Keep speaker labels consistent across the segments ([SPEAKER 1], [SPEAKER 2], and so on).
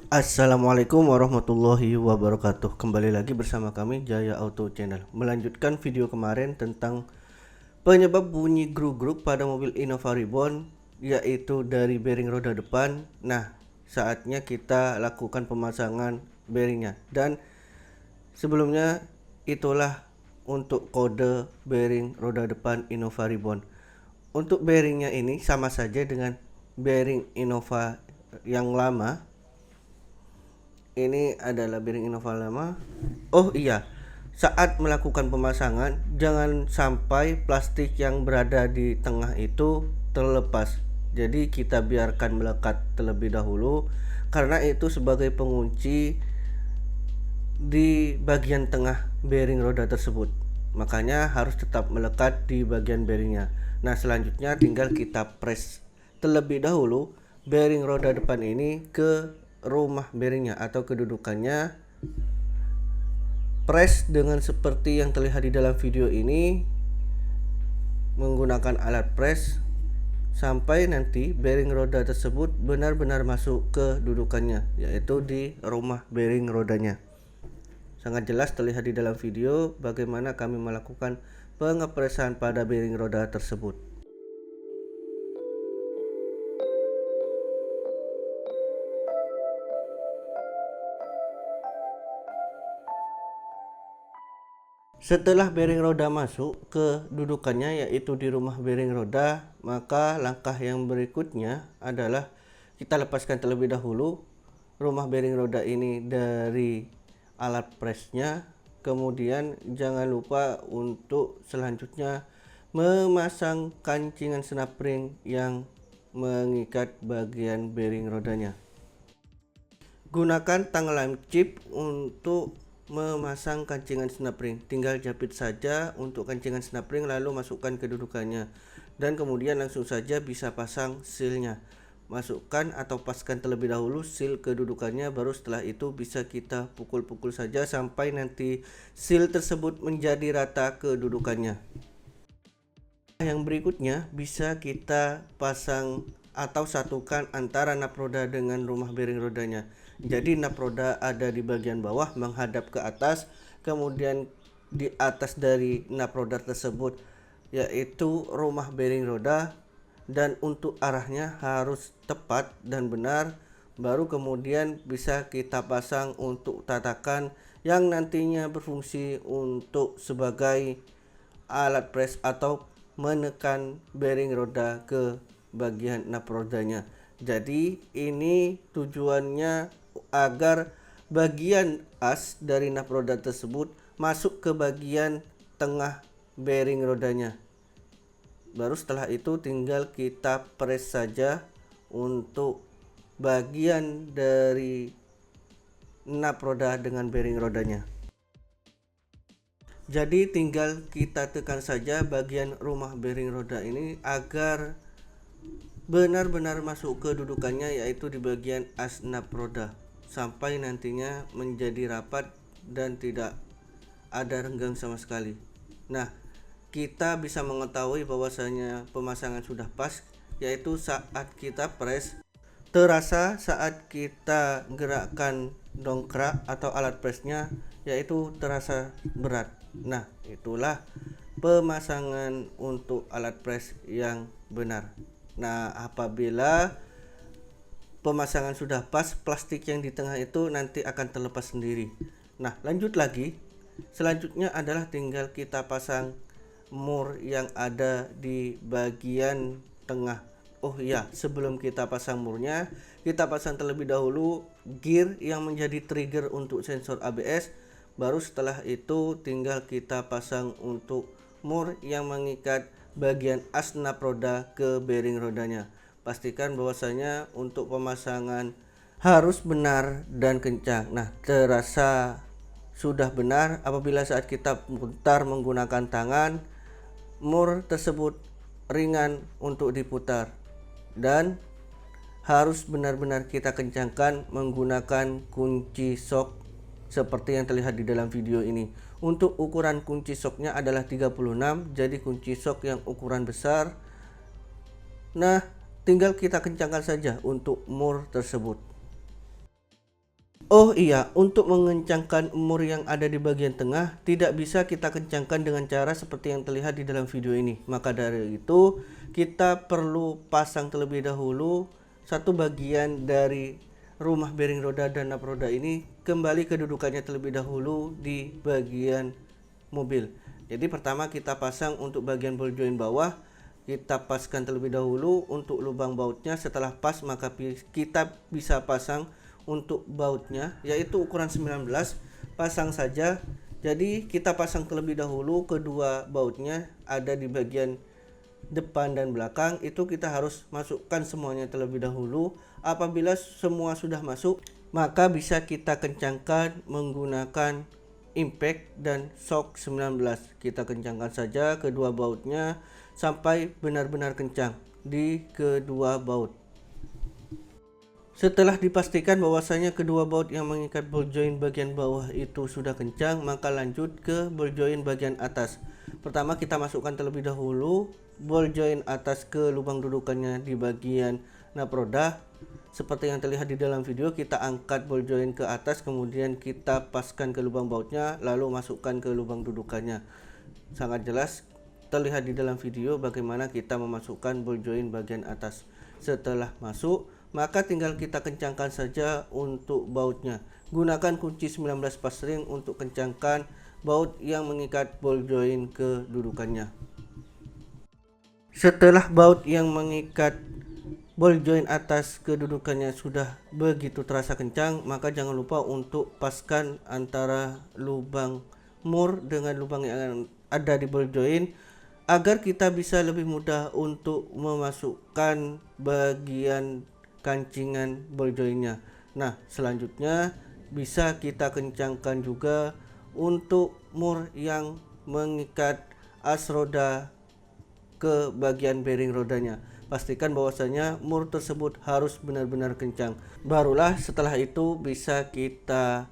[SPEAKER 1] Assalamualaikum warahmatullahi wabarakatuh. Kembali lagi bersama kami Jaya Auto Channel. Melanjutkan video kemarin tentang penyebab bunyi gruk-gruk pada mobil Innova Reborn, yaitu dari bearing roda depan. Nah, saatnya kita lakukan pemasangan bearingnya. Dan sebelumnya itulah untuk kode bearing roda depan Innova Reborn. Untuk bearingnya ini sama saja dengan bearing Innova yang lama. Ini adalah bearing Innova lama. Oh iya, saat melakukan pemasangan jangan sampai plastik yang berada di tengah itu terlepas. Jadi kita biarkan melekat terlebih dahulu karena itu sebagai pengunci di bagian tengah bearing roda tersebut. Makanya harus tetap melekat di bagian bearingnya. Nah, selanjutnya tinggal kita press terlebih dahulu bearing roda depan ini ke rumah bearingnya atau kedudukannya. Press dengan seperti yang terlihat di dalam video ini menggunakan alat press sampai nanti bearing roda tersebut benar-benar masuk ke dudukannya, yaitu di rumah bearing rodanya. Sangat jelas terlihat di dalam video bagaimana kami melakukan pengepresan pada bearing roda tersebut. Setelah bearing roda masuk ke dudukannya, yaitu di rumah bearing roda, maka langkah yang berikutnya adalah kita lepaskan terlebih dahulu rumah bearing roda ini dari alat pressnya. Kemudian jangan lupa untuk selanjutnya memasang kancingan snap ring yang mengikat bagian bearing rodanya. Gunakan tang lem chip untuk memasang kancingan snap ring. Tinggal jepit saja untuk kancingan snap ring lalu masukkan kedudukannya, dan kemudian langsung saja bisa pasang sealnya. Masukkan atau paskan terlebih dahulu seal kedudukannya, baru setelah itu bisa kita pukul-pukul saja sampai nanti seal tersebut menjadi rata kedudukannya. Yang berikutnya bisa kita pasang atau satukan antara nap roda dengan rumah bearing rodanya. Jadi nap roda ada di bagian bawah menghadap ke atas, kemudian di atas dari nap roda tersebut yaitu rumah bearing roda, dan untuk arahnya harus tepat dan benar, baru kemudian bisa kita pasang untuk tatakan yang nantinya berfungsi untuk sebagai alat press atau menekan bearing roda ke bagian nap rodanya. Jadi ini tujuannya agar bagian as dari nap roda tersebut masuk ke bagian tengah bearing rodanya. Baru setelah itu tinggal kita press saja untuk bagian dari nap roda dengan bearing rodanya. Jadi tinggal kita tekan saja bagian rumah bearing roda ini agar benar-benar masuk ke dudukannya, yaitu di bagian as nap roda, sampai nantinya menjadi rapat dan tidak ada renggang sama sekali. Nah, kita bisa mengetahui bahwasanya pemasangan sudah pas yaitu saat kita press. Terasa saat kita gerakkan dongkrak atau alat pressnya, yaitu terasa berat. Nah, itulah pemasangan untuk alat press yang benar. Nah, apabila pemasangan sudah pas, plastik yang di tengah itu nanti akan terlepas sendiri. Nah, lanjut lagi. Selanjutnya adalah tinggal kita pasang mur yang ada di bagian tengah. Oh iya, sebelum kita pasang murnya, kita pasang terlebih dahulu gear yang menjadi trigger untuk sensor ABS. Baru setelah itu tinggal kita pasang untuk mur yang mengikat bagian as nap roda ke bearing rodanya. Pastikan bahwasanya untuk pemasangan harus benar dan kencang. Nah, terasa sudah benar apabila saat kita putar menggunakan tangan, mur tersebut ringan untuk diputar, dan harus benar-benar kita kencangkan menggunakan kunci sok seperti yang terlihat di dalam video ini. Untuk ukuran kunci soknya adalah 36, jadi kunci sok yang ukuran besar. Nah, tinggal kita kencangkan saja untuk mur tersebut. Oh iya, untuk mengencangkan mur yang ada di bagian tengah tidak bisa kita kencangkan dengan cara seperti yang terlihat di dalam video ini. Maka dari itu kita perlu pasang terlebih dahulu satu bagian dari rumah bearing roda dan nap roda ini kembali kedudukannya terlebih dahulu di bagian mobil. Jadi pertama kita pasang untuk bagian ball joint bawah, kita paskan terlebih dahulu untuk lubang bautnya. Setelah pas maka kita bisa pasang untuk bautnya, yaitu ukuran 19, pasang saja. Jadi kita pasang terlebih dahulu kedua bautnya ada di bagian depan dan belakang. Itu kita harus masukkan semuanya terlebih dahulu. Apabila semua sudah masuk, maka bisa kita kencangkan menggunakan impact dan shock 19. Kita kencangkan saja kedua bautnya sampai benar-benar kencang di kedua baut. Setelah dipastikan bahwasanya kedua baut yang mengikat ball joint bagian bawah itu sudah kencang, maka lanjut ke ball joint bagian atas. Pertama kita masukkan terlebih dahulu ball joint atas ke lubang dudukannya di bagian nap roda. Seperti yang terlihat di dalam video, kita angkat ball joint ke atas, kemudian kita paskan ke lubang bautnya, lalu masukkan ke lubang dudukannya. Sangat jelas terlihat di dalam video bagaimana kita memasukkan ball joint bagian atas. Setelah masuk, maka tinggal kita kencangkan saja untuk bautnya. Gunakan kunci 19 pas ring untuk kencangkan baut yang mengikat ball joint ke dudukannya. Setelah baut yang mengikat ball joint atas kedudukannya sudah begitu terasa kencang, maka jangan lupa untuk paskan antara lubang mur dengan lubang yang ada di ball joint agar kita bisa lebih mudah untuk memasukkan bagian kancingan ball jointnya. Nah, selanjutnya bisa kita kencangkan juga untuk mur yang mengikat as roda ke bagian bearing rodanya. Pastikan bahwasanya mur tersebut harus benar-benar kencang. Barulah setelah itu bisa kita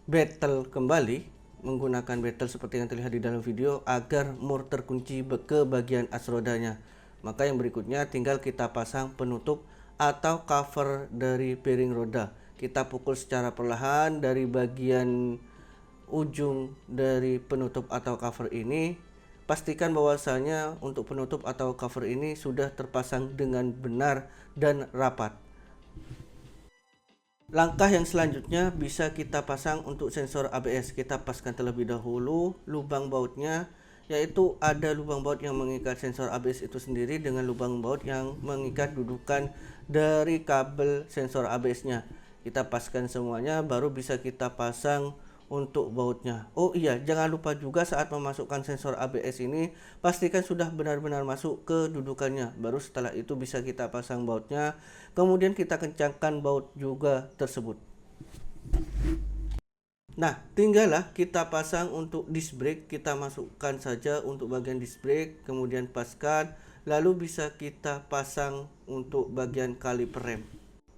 [SPEAKER 1] battle kembali menggunakan battle seperti yang terlihat di dalam video agar mur terkunci ke bagian as rodanya. Maka yang berikutnya tinggal kita pasang penutup atau cover dari bearing roda. Kita pukul secara perlahan dari bagian ujung dari penutup atau cover ini. Pastikan bahwasanya untuk penutup atau cover ini sudah terpasang dengan benar dan rapat. Langkah yang selanjutnya bisa kita pasang untuk sensor ABS. Kita paskan terlebih dahulu lubang bautnya, yaitu ada lubang baut yang mengikat sensor ABS itu sendiri dengan lubang baut yang mengikat dudukan dari kabel sensor ABS-nya. Kita paskan semuanya baru bisa kita pasang untuk bautnya. Oh iya, jangan lupa juga saat memasukkan sensor ABS ini pastikan sudah benar-benar masuk ke dudukannya. Baru setelah itu bisa kita pasang bautnya, kemudian kita kencangkan baut juga tersebut. Nah, tinggallah kita pasang untuk disc brake. Kita masukkan saja untuk bagian disc brake, kemudian paskan, lalu bisa kita pasang untuk bagian kaliper rem.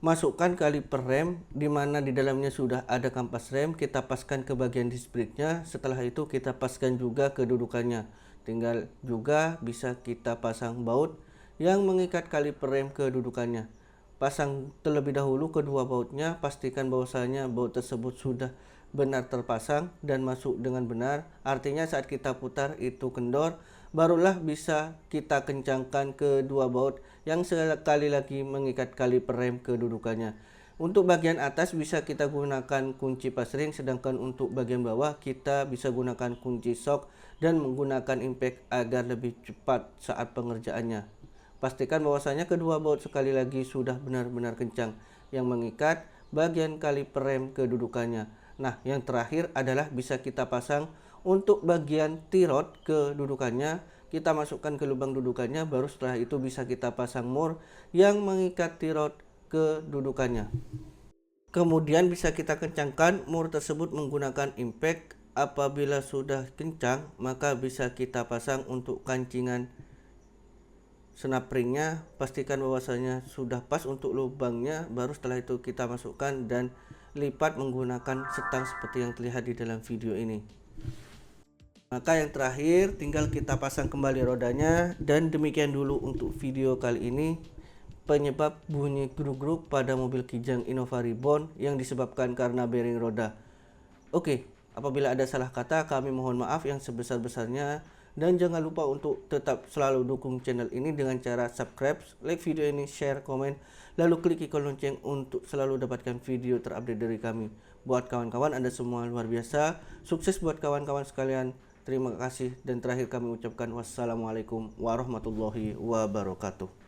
[SPEAKER 1] Masukkan kaliper rem di mana di dalamnya sudah ada kampas rem, kita paskan ke bagian disc brake-nya. Setelah itu kita paskan juga kedudukannya. Tinggal juga bisa kita pasang baut yang mengikat kaliper rem kedudukannya. Pasang terlebih dahulu kedua bautnya, pastikan bahwasanya baut tersebut sudah benar terpasang dan masuk dengan benar. Artinya saat kita putar itu kendor, barulah bisa kita kencangkan kedua baut yang sekali lagi mengikat kaliper rem kedudukannya. Untuk bagian atas bisa kita gunakan kunci pas ring, sedangkan untuk bagian bawah kita bisa gunakan kunci shock dan menggunakan impact agar lebih cepat saat pengerjaannya. Pastikan bahwasanya kedua baut sekali lagi sudah benar-benar kencang yang mengikat bagian kaliper rem kedudukannya. Nah, yang terakhir adalah bisa kita pasang untuk bagian T-rod kedudukannya. Kita masukkan ke lubang dudukannya, baru setelah itu bisa kita pasang mur yang mengikat T-rod kedudukannya. Kemudian bisa kita kencangkan mur tersebut menggunakan impact. Apabila sudah kencang, maka bisa kita pasang untuk kancingan snap ringnya. Pastikan bahwasanya sudah pas untuk lubangnya, baru setelah itu kita masukkan dan lipat menggunakan setang seperti yang terlihat di dalam video ini. Maka yang terakhir tinggal kita pasang kembali rodanya. Dan demikian dulu untuk video kali ini. penyebab bunyi gruk-gruk pada mobil Kijang Innova Reborn yang disebabkan karena bearing roda. Oke, apabila ada salah kata kami mohon maaf yang sebesar-besarnya, dan jangan lupa untuk tetap selalu dukung channel ini dengan cara subscribe, like video ini, share, komen, lalu klik ikon lonceng untuk selalu dapatkan video terupdate dari kami. Buat kawan-kawan Anda semua luar biasa, sukses buat kawan-kawan sekalian. Terima kasih, dan terakhir kami ucapkan wassalamualaikum warahmatullahi wabarakatuh.